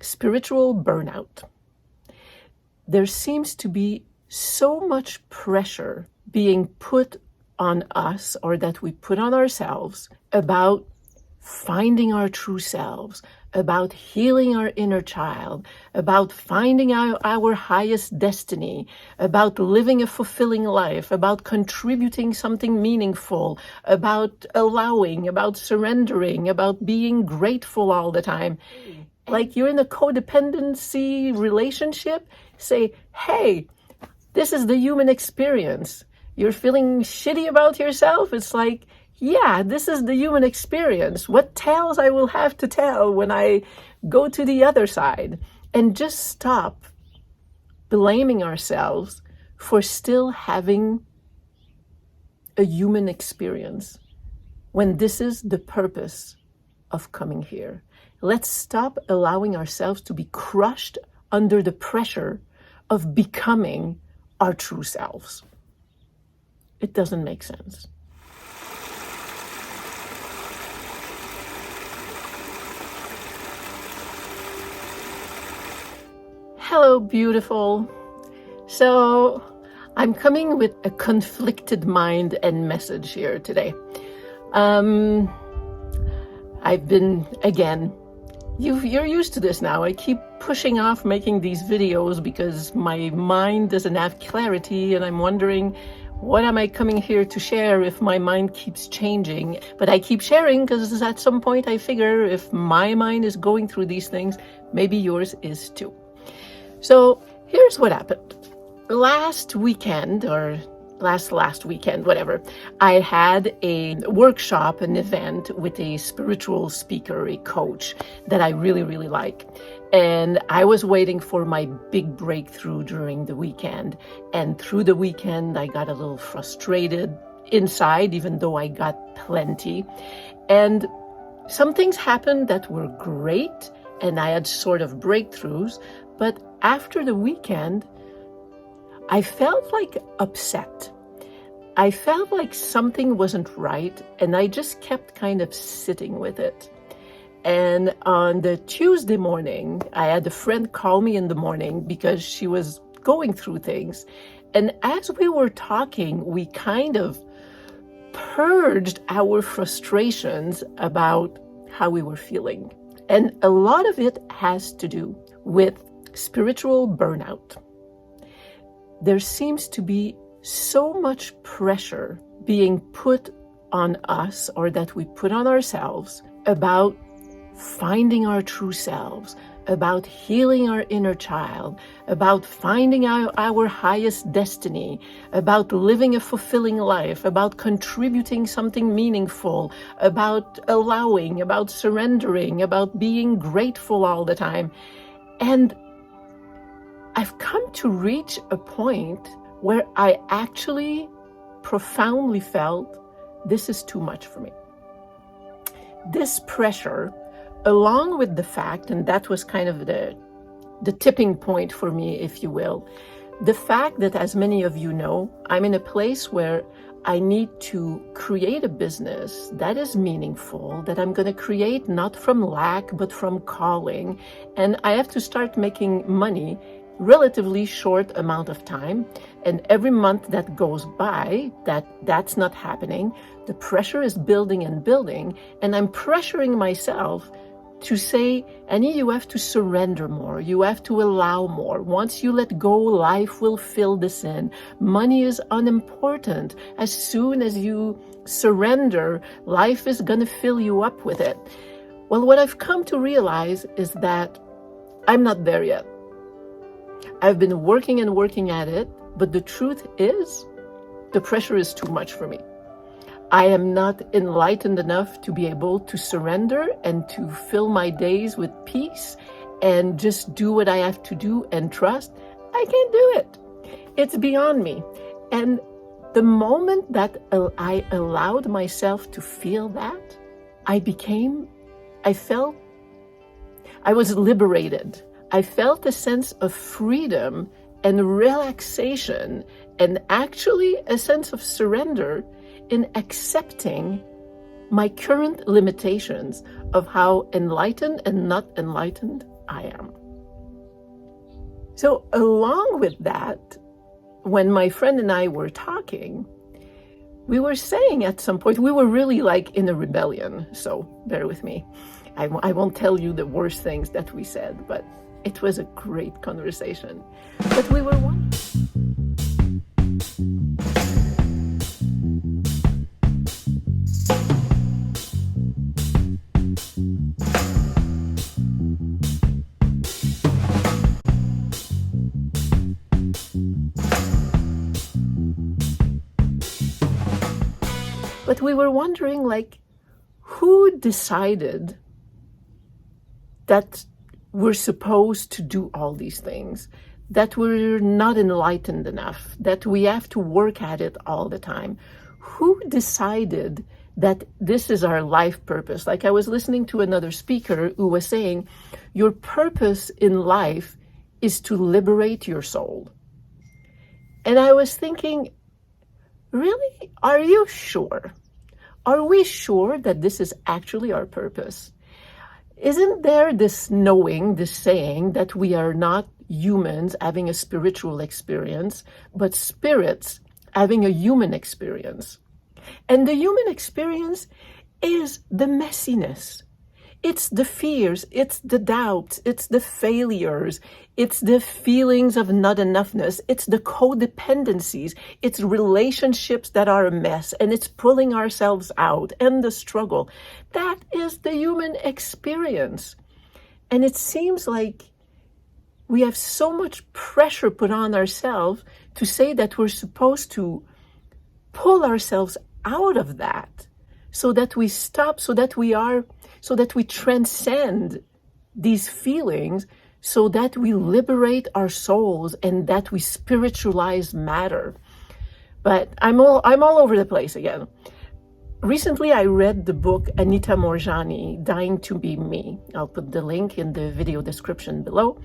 spiritual burnout. There seems to be so much pressure being put on us, or that we put on ourselves, about finding our true selves, about healing our inner child, about finding our highest destiny, about living a fulfilling life, about contributing something meaningful, about allowing, about surrendering, about being grateful all the time. Like you're in a codependency relationship, say, hey, this is the human experience. You're feeling shitty about yourself. It's like, yeah, this is the human experience. What tales I will have to tell when I go to the other side. And just stop blaming ourselves for still having a human experience when this is the purpose of coming here. Let's stop allowing ourselves to be crushed under the pressure of becoming our true selves. It doesn't make sense. Hello, beautiful. So I'm coming with a conflicted mind and message here today. I've been, again, you're used to this now. I keep pushing off making these videos because my mind doesn't have clarity, and I'm wondering, what am I coming here to share if my mind keeps changing? But I keep sharing because at some point I figure if my mind is going through these things, maybe yours is too. So here's what happened. Last weekend, or last weekend, whatever, I had a workshop, an event with a spiritual speaker, a coach that I really, really like. And I was waiting for my big breakthrough during the weekend. And through the weekend, I got a little frustrated inside, even though I got plenty. And some things happened that were great, and I had sort of breakthroughs. But after the weekend, I felt like upset. I felt like something wasn't right, and I just kept kind of sitting with it. And on the Tuesday morning, I had a friend call me in the morning because she was going through things. And as we were talking, we kind of purged our frustrations about how we were feeling. And a lot of it has to do with spiritual burnout. There seems to be so much pressure being put on us, or that we put on ourselves, about finding our true selves, about healing our inner child, about finding our highest destiny, about living a fulfilling life, about contributing something meaningful, about allowing, about surrendering, about being grateful all the time. And I've come to reach a point where I actually profoundly felt this is too much for me. This pressure, along with the fact, and that was kind of the tipping point for me, if you will, the fact that, as many of you know, I'm in a place where I need to create a business that is meaningful, that I'm going to create not from lack, but from calling. And I have to start making money relatively short amount of time. And every month that goes by, that's not happening. The pressure is building and building. And I'm pressuring myself to say, Annie, you have to surrender more. You have to allow more. Once you let go, life will fill this in. Money is unimportant. As soon as you surrender, life is going to fill you up with it. Well, what I've come to realize is that I'm not there yet. I've been working and working at it, but the truth is, the pressure is too much for me. I am not enlightened enough to be able to surrender and to fill my days with peace and just do what I have to do and trust. I can't do it. It's beyond me. And the moment that I allowed myself to feel that, I was liberated. I felt a sense of freedom and relaxation, and actually a sense of surrender in accepting my current limitations of how enlightened and not enlightened I am. So along with that, when my friend and I were talking, we were saying at some point, we were really like in a rebellion. So bear with me. I won't tell you the worst things that we said, but it was a great conversation. But we were wondering. But we were wondering, like, who decided that we're supposed to do all these things, that we're not enlightened enough, that we have to work at it all the time? Who decided that this is our life purpose? Like, I was listening to another speaker who was saying, your purpose in life is to liberate your soul. And I was thinking, really? Are you sure? Are we sure that this is actually our purpose? Isn't there this knowing, this saying that we are not humans having a spiritual experience, but spirits having a human experience? And the human experience is the messiness. It's the fears, it's the doubts, it's the failures, it's the feelings of not enoughness, it's the codependencies, it's relationships that are a mess, and it's pulling ourselves out, and the struggle. That is the human experience. And it seems like we have so much pressure put on ourselves to say that we're supposed to pull ourselves out of that, so that we stop, so that we transcend these feelings, so that we liberate our souls and that we spiritualize matter. But I'm all over the place again. Recently, I read the book ANITA Moorjani, Dying to Be Me. I'll put the link in the video description below.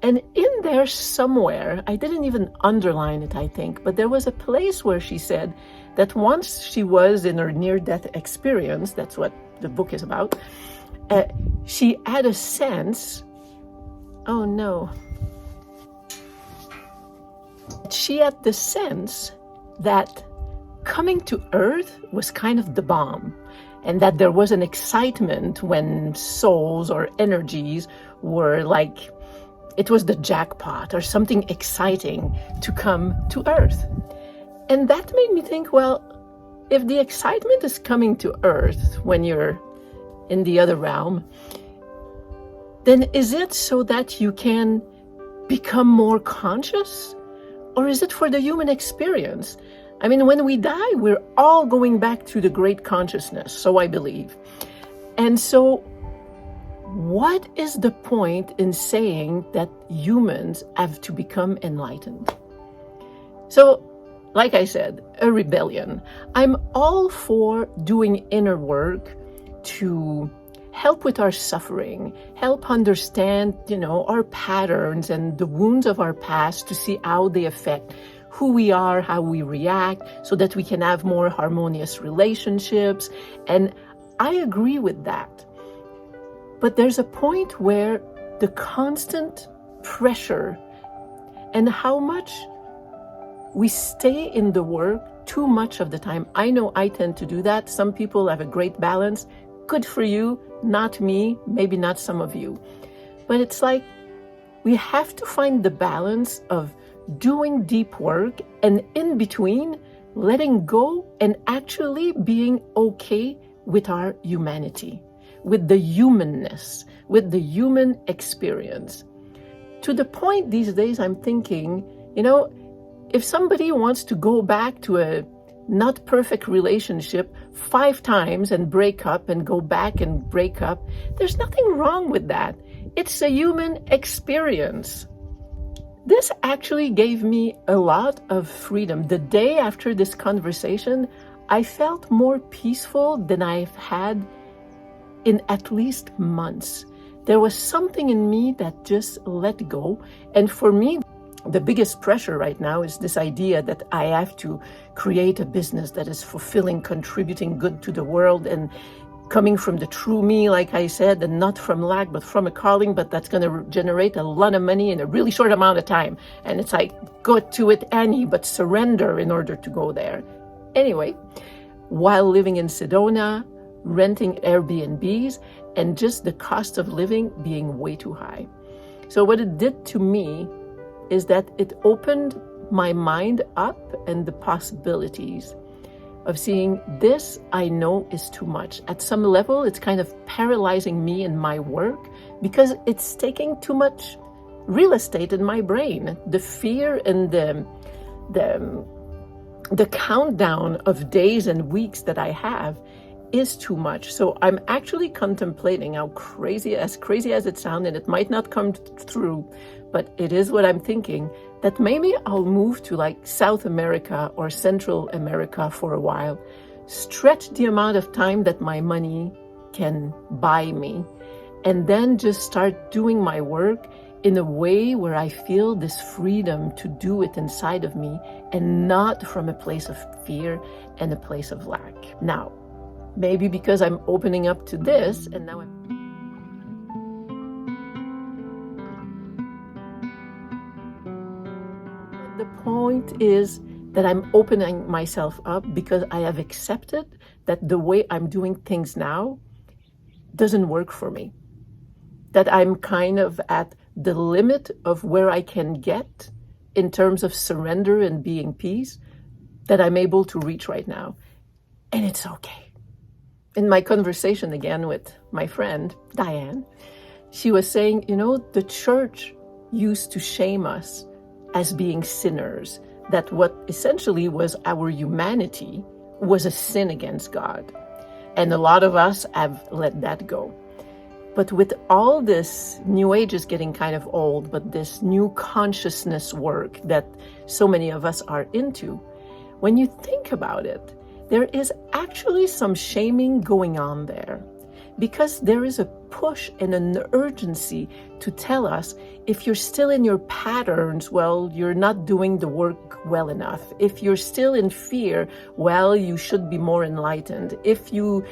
And in there somewhere, I didn't even underline it, I think, but there was a place where she said that once she was in her near-death experience, that's what the book is about, she had a sense, oh no, she had the sense that coming to Earth was kind of the bomb, and that there was an excitement when souls or energies were like, it was the jackpot or something exciting to come to Earth. And that made me think, well, if the excitement is coming to Earth when you're in the other realm, then is it so that you can become more conscious? Or is it for the human experience? I mean, when we die, we're all going back to the great consciousness, so I believe. And so what is the point in saying that humans have to become enlightened? So, like I said, a rebellion. I'm all for doing inner work to help with our suffering, help understand, our patterns and the wounds of our past, to see how they affect who we are, how we react, so that we can have more harmonious relationships. And I agree with that. But there's a point where the constant pressure and how much we stay in the work too much of the time. I know I tend to do that. Some people have a great balance. Good for you, not me, maybe not some of you. But it's like we have to find the balance of doing deep work and in between letting go and actually being okay with our humanity, with the humanness, with the human experience. To the point these days I'm thinking, if somebody wants to go back to a not perfect relationship 5 times and break up and go back and break up, there's nothing wrong with that. It's a human experience. This actually gave me a lot of freedom. The day after this conversation, I felt more peaceful than I've had in at least months. There was something in me that just let go. And for me, the biggest pressure right now is this idea that I have to create a business that is fulfilling, contributing good to the world. And coming from the true me, like I said, and not from lack, but from a calling, but that's going to generate a lot of money in a really short amount of time. And it's like, go to it, Annie, but surrender in order to go there. Anyway, while living in Sedona, renting Airbnbs, and just the cost of living being way too high. So what it did to me is that it opened my mind up and the possibilities of seeing this I know is too much. At some level, it's kind of paralyzing me in my work because it's taking too much real estate in my brain. The fear and the countdown of days and weeks that I have is too much. So I'm actually contemplating how crazy as it sounds, and it might not come through, but it is what I'm thinking, that maybe I'll move to like South America or Central America for a while, stretch the amount of time that my money can buy me, and then just start doing my work in a way where I feel this freedom to do it inside of me and not from a place of fear and a place of lack. Now, maybe because I'm opening up to this, and now the point is that I'm opening myself up because I have accepted that the way I'm doing things now doesn't work for me. That I'm kind of at the limit of where I can get in terms of surrender and being peace that I'm able to reach right now. And it's okay. In my conversation again with my friend, Diane, she was saying, the church used to shame us as being sinners, that what essentially was our humanity was a sin against God. And a lot of us have let that go. But with all this, New Age is getting kind of old, but this new consciousness work that so many of us are into, when you think about it, there is actually some shaming going on there, because there is a push and an urgency to tell us, if you're still in your patterns, well, you're not doing the work well enough. If you're still in fear, well, you should be more enlightened. If you're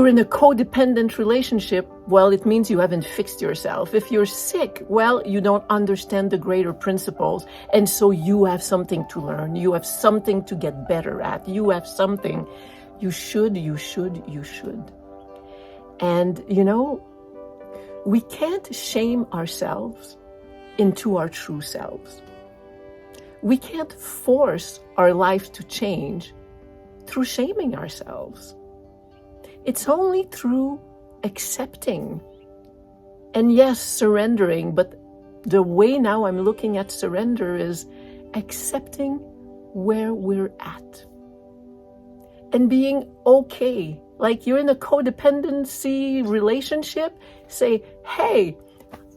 in a codependent relationship, well, it means you haven't fixed yourself. If you're sick, well, you don't understand the greater principles. And so you have something to learn. You have something to get better at. You have something. You should. And, we can't shame ourselves into our true selves. We can't force our life to change through shaming ourselves. It's only through accepting and yes, surrendering. But the way now I'm looking at surrender is accepting where we're at and being okay. Like you're in a codependency relationship, say, hey,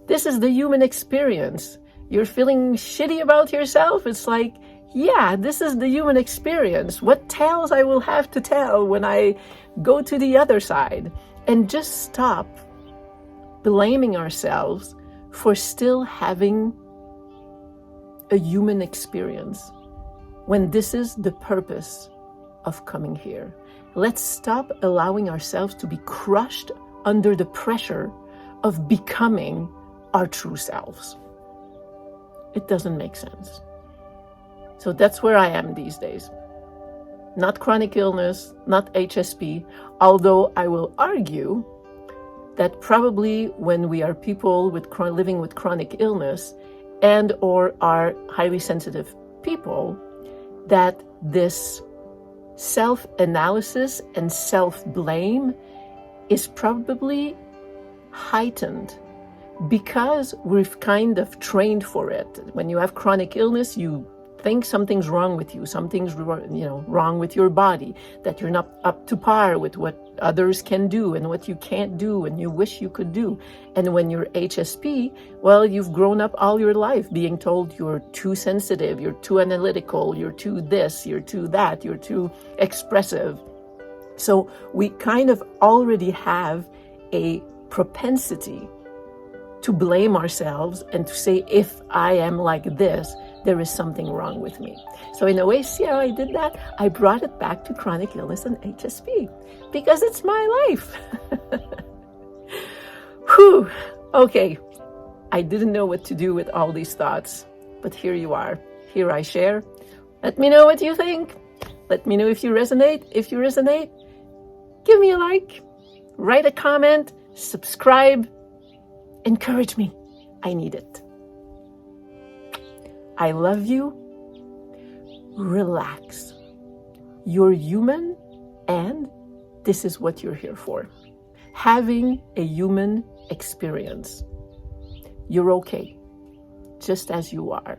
this is the human experience. You're feeling shitty about yourself. It's like, yeah, this is the human experience. What tales I will have to tell when I go to the other side. And just stop blaming ourselves for still having a human experience when this is the purpose of coming here. Let's stop allowing ourselves to be crushed under the pressure of becoming our true selves. It doesn't make sense. So that's where I am these days. Not chronic illness, not HSP, although I will argue that probably when we are people living with chronic illness and or are highly sensitive people, that this self-analysis and self-blame is probably heightened because we've kind of trained for it. When you have chronic illness, you think something's wrong with you, something's wrong with your body, that you're not up to par with what others can do and what you can't do and you wish you could do. And when you're HSP, well, you've grown up all your life being told you're too sensitive, you're too analytical, you're too this, you're too that, you're too expressive. So we kind of already have a propensity to blame ourselves and to say, if I am like this, there is something wrong with me. So in a way, see how I did that? I brought it back to chronic illness and HSP because it's my life. Whew. Okay. I didn't know what to do with all these thoughts, but here you are. Here I share. Let me know what you think. Let me know if you resonate. If you resonate, give me a like, write a comment, subscribe, encourage me. I need it. I love you. Relax. You're human, and this is what you're here for. Having a human experience. You're okay, just as you are.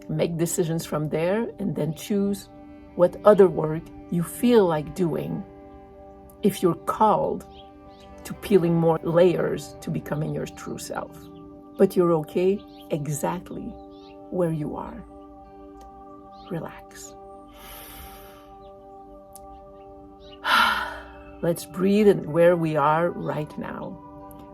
Make decisions from there and then choose what other work you feel like doing if you're called to peeling more layers to becoming your true self. But you're okay exactly where you are. Relax. Let's breathe in where we are right now.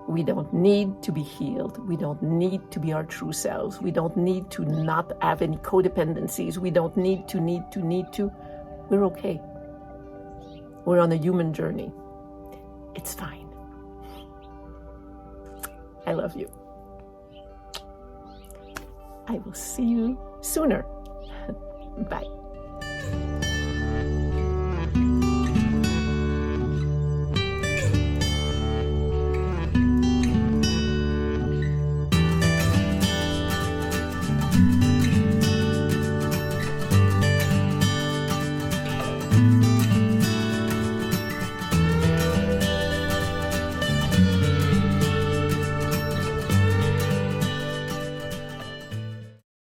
We don't need to be healed. We don't need to be our true selves. We don't need to not have any codependencies. We don't need to. We're okay. We're on a human journey. It's fine. I love you. I will see you sooner. Bye.